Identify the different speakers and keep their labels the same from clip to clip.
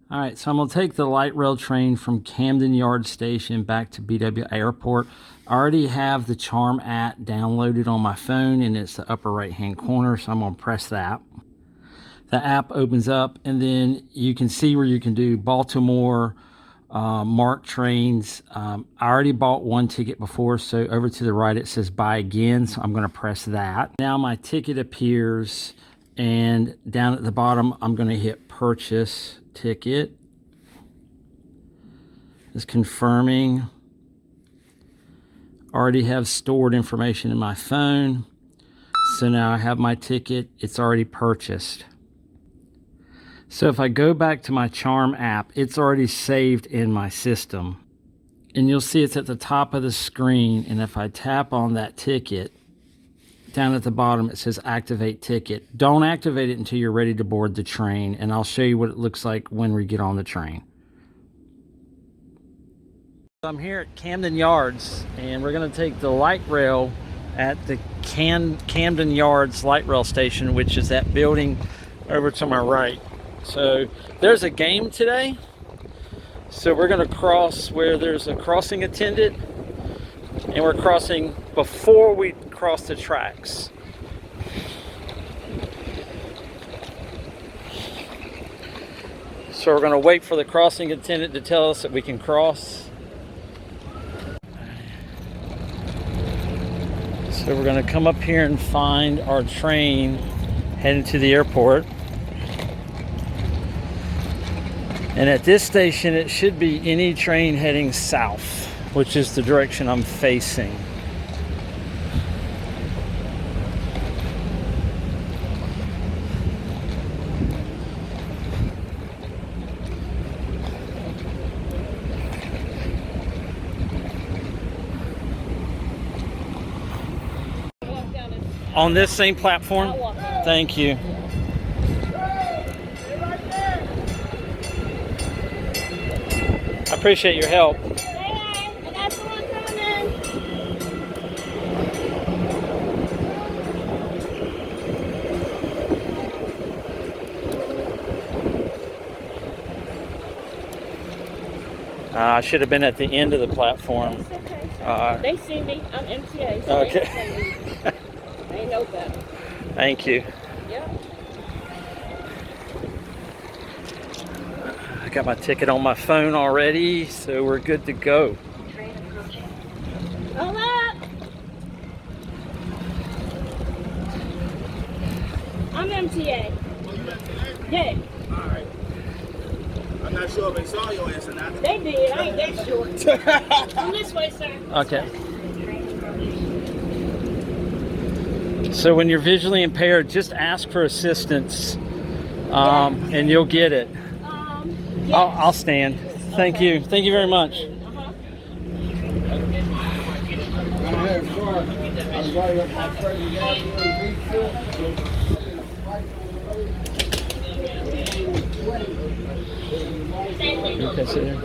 Speaker 1: All right, so I'm going to take the light rail train from Camden Yard Station back to BWI Airport. I already have the Charm app downloaded on my phone, and it's the upper right-hand corner, so I'm going to press that. The app opens up, and then you can see where you can do Baltimore, marked trains. I already bought one ticket before, so over to the right it says buy again, so I'm going to press that. Now my ticket appears, and down at the bottom I'm going to hit purchase ticket. It's confirming. Already have stored information in my phone, so now I have my ticket. It's already purchased. So if I go back to my Charm app, it's already saved in my system, and you'll see it's at the top of the screen. And if I tap on that ticket, down at the bottom it says activate ticket. Don't activate it until you're ready to board the train, and I'll show you what it looks like when we get on the train. I'm here at Camden Yards, and we're going to take the light rail at the Camden Yards light rail station, which is that building over to my right. So there's a game today, so we're going to cross where there's a crossing attendant, and we're crossing before we cross the tracks. So we're going to wait for the crossing attendant to tell us that we can cross. So we're going to come up here and find our train heading to the airport. And at this station it should be any train heading south, which is the direction I'm facing. On this same platform? Thank you. I appreciate your help.
Speaker 2: I got someone coming.
Speaker 1: I should have been at the end of the platform.
Speaker 2: Okay. They see me. I'm MTA. So
Speaker 1: Okay.
Speaker 2: they know better.
Speaker 1: Thank you.
Speaker 2: Yep.
Speaker 1: I got my ticket on my phone already, so we're good to go.
Speaker 2: Hold up. I'm MTA. Yeah.
Speaker 3: Alright. I'm not sure if they saw your ass or not.
Speaker 2: They did. I ain't that short. Come this way, sir.
Speaker 1: Okay. So when you're visually impaired, just ask for assistance, and you'll get it.
Speaker 2: Yes.
Speaker 1: I'll stand. Thank you. Thank you very much. Okay, sit there.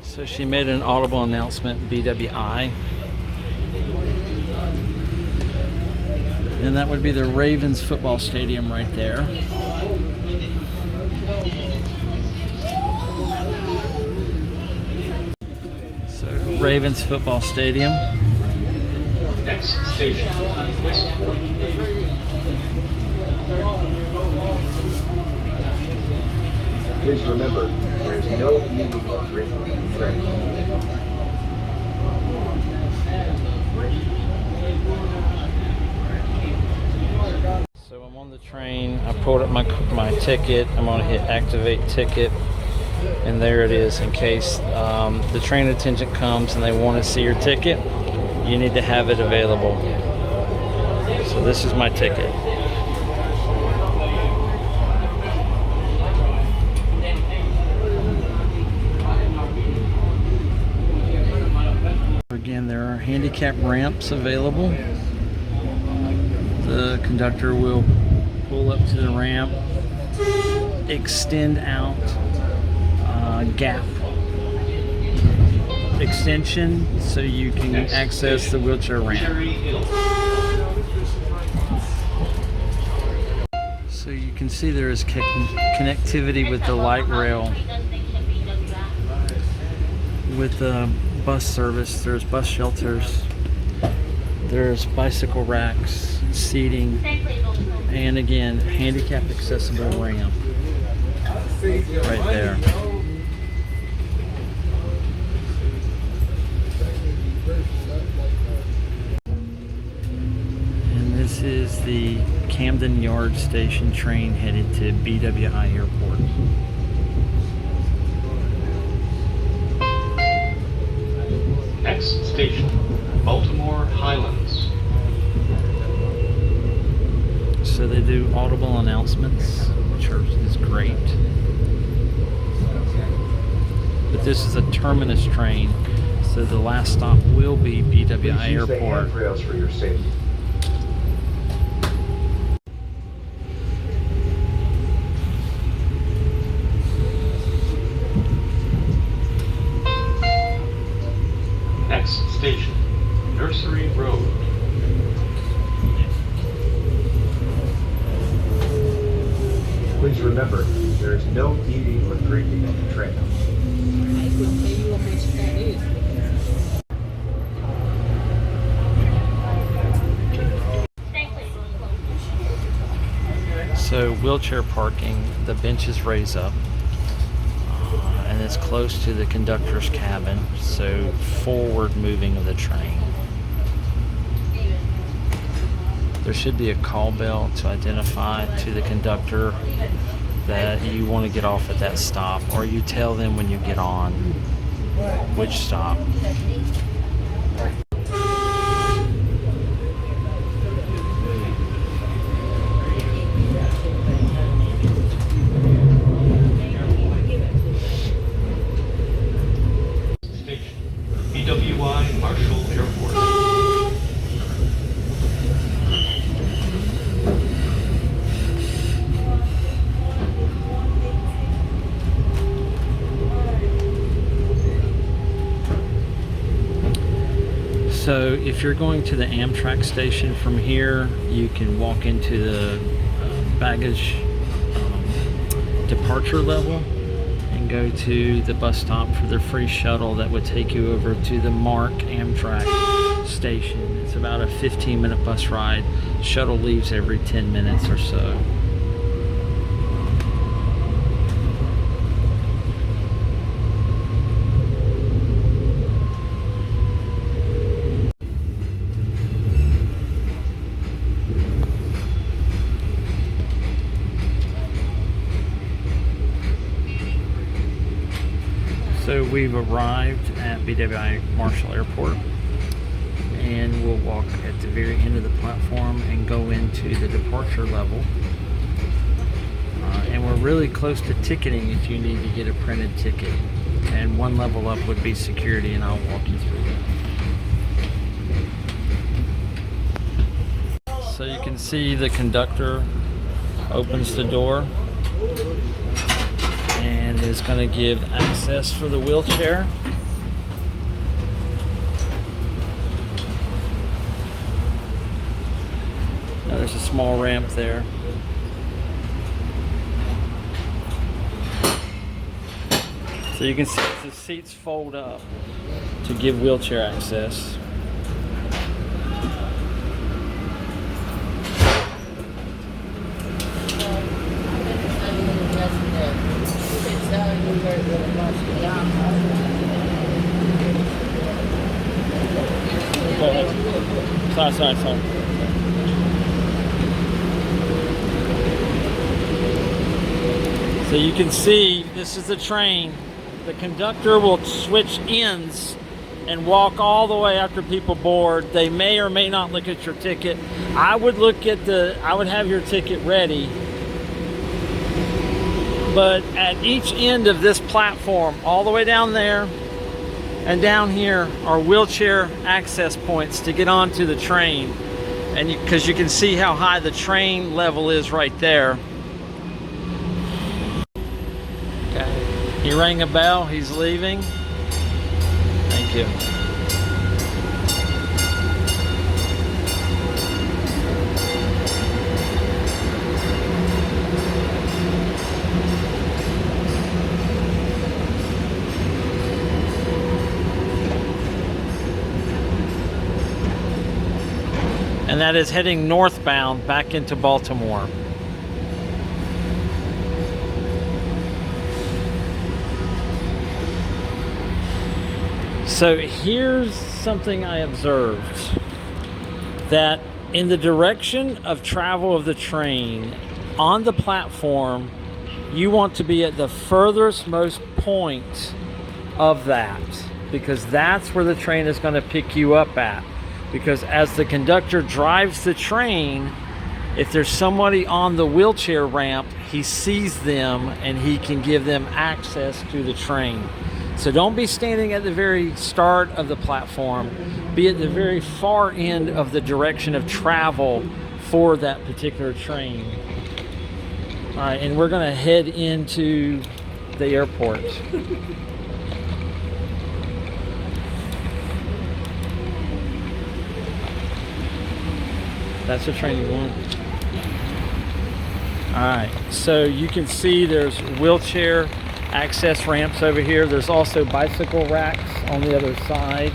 Speaker 1: So she made an audible announcement, BWI. And that would be the Ravens football stadium right there. So Ravens football stadium.
Speaker 4: Next station, Westport.
Speaker 5: Please remember, there's no meaning of written train.
Speaker 1: So I'm on the train. I pulled up my ticket. I'm going to hit activate ticket, and there it is. In case the train attendant comes and they want to see your ticket, you need to have it available. So this is my ticket. Again, there are handicap ramps available. The conductor will pull up to the ramp, extend out, gap extension so you can access the wheelchair ramp. So you can see there is connectivity with the light rail, with the bus service. There's bus shelters, there's bicycle racks, seating, and again, handicap accessible ramp right there. And this is the Camden Yard Station train headed to BWI Airport.
Speaker 4: Next station, Baltimore Highlands.
Speaker 1: So they do audible announcements, which is great. But this is a terminus train, so the last stop will be BWI
Speaker 5: Please use the
Speaker 1: Airport.
Speaker 5: handrails for your safety.
Speaker 4: Next station, Nursery Road.
Speaker 5: Please remember, there is no eating or drinking on the train.
Speaker 1: So wheelchair parking, the benches raise up, and it's close to the conductor's cabin, so forward moving of the train. There should be a call bell to identify to the conductor that you want to get off at that stop, or you tell them when you get on which stop.
Speaker 4: Station, BWI Marshall Airport.
Speaker 1: So if you're going to the Amtrak station from here, you can walk into the baggage departure level and go to the bus stop for the free shuttle that would take you over to the Mark Amtrak station. It's about a 15-minute bus ride. Shuttle leaves every 10 minutes or so. So we've arrived at BWI Marshall Airport, and we'll walk at the very end of the platform and go into the departure level. And we're really close to ticketing if you need to get a printed ticket. And one level up would be security, and I'll walk you through that. So you can see the conductor opens the door and is going to give access for the wheelchair. Now there's a small ramp there. So you can see the seats fold up to give wheelchair access. Sorry. So you can see this is the train. The conductor will switch ends and walk all the way after people board. They may or may not look at your ticket. I would have your ticket ready. But at each end of this platform, all the way down there and down here, are wheelchair access points to get onto the train. And because you can see how high the train level is right there. Okay. He rang a bell. He's leaving. Thank you. and that is heading northbound back into Baltimore. So here's something I observed, that in the direction of travel of the train on the platform, you want to be at the furthest most point of that, because that's where the train is going to pick you up at. Because as the conductor drives the train, if there's somebody on the wheelchair ramp, he sees them and he can give them access to the train. So don't be standing at the very start of the platform. Be at the very far end of the direction of travel for that particular train. All right, and we're going to head into the airport. That's the train you want. All right, so you can see there's wheelchair access ramps over here. There's also bicycle racks on the other side.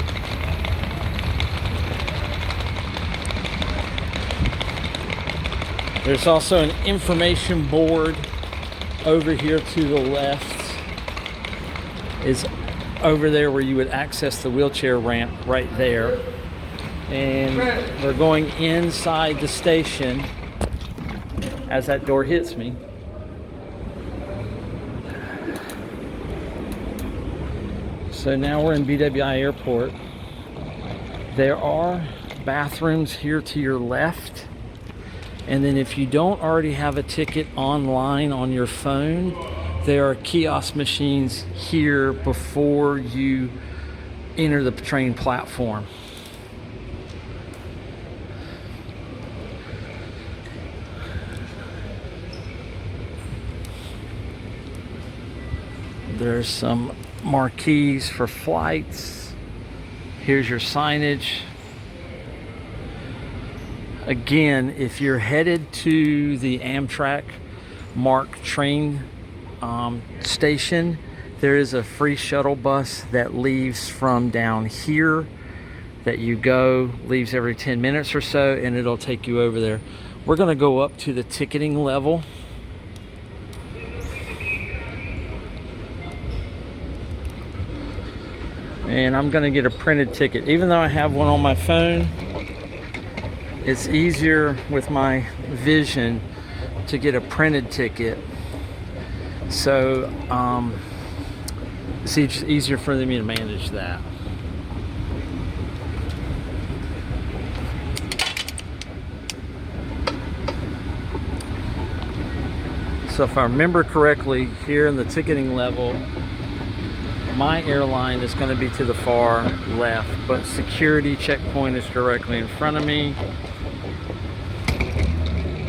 Speaker 1: There's also an information board over here to the left. Is over there where you would access the wheelchair ramp right there. And we're going inside the station as that door hits me. So now we're in BWI Airport. There are bathrooms here to your left. And then if you don't already have a ticket online on your phone, there are kiosk machines here before you enter the train platform. There's some marquees for flights. Here's your signage. Again, if you're headed to the Amtrak MARC train station, there is a free shuttle bus that leaves from down here that you go, leaves every 10 minutes or so, and it'll take you over there. We're going to go up to the ticketing level. And I'm going to get a printed ticket. Even though I have one on my phone, it's easier with my vision to get a printed ticket. So it's easier for me to manage that. So if I remember correctly, here in the ticketing level, my airline is going to be to the far left, but security checkpoint is directly in front of me.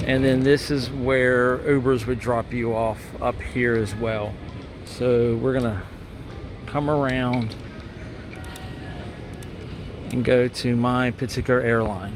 Speaker 1: And then this is where Ubers would drop you off up here as well. So we're gonna come around and go to my particular airline.